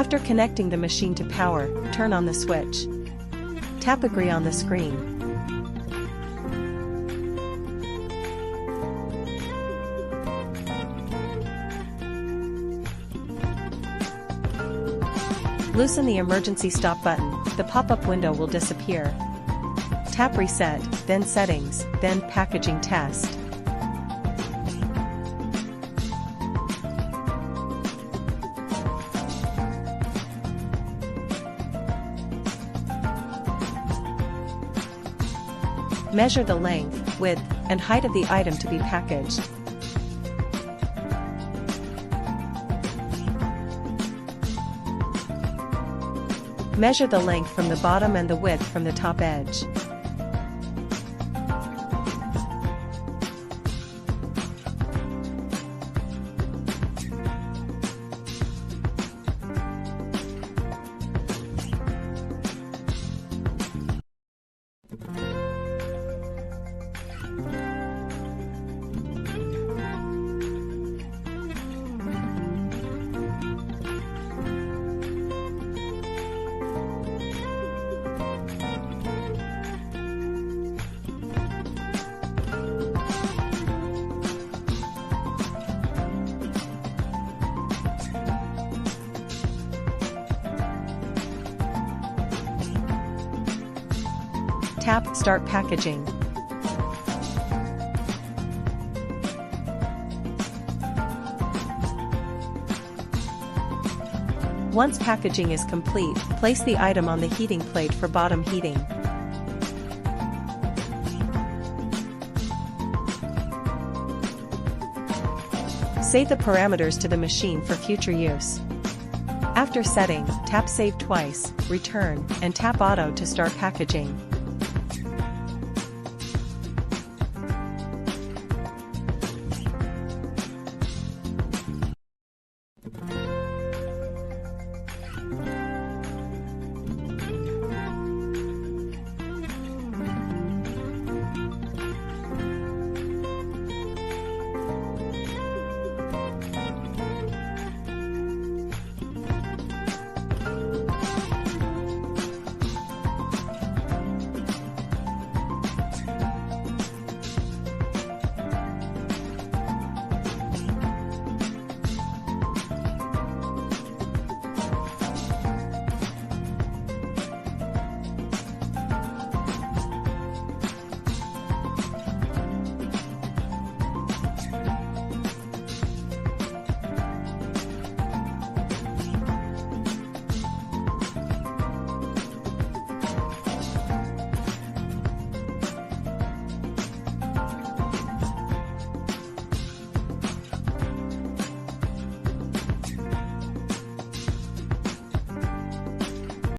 After connecting the machine to power, turn on the switch. Tap Agree on the screen. Loosen the emergency stop button, the pop-up window will disappear. Tap Reset, then Settings, then Packaging Test. Measure the length, width, and height of the item to be packaged. Measure the length from the bottom and the width from the top edge. Tap Start Packaging. Once packaging is complete, place the item on the heating plate for bottom heating. Save the parameters to the machine for future use. After setting, tap Save twice, return, and tap Auto to start packaging.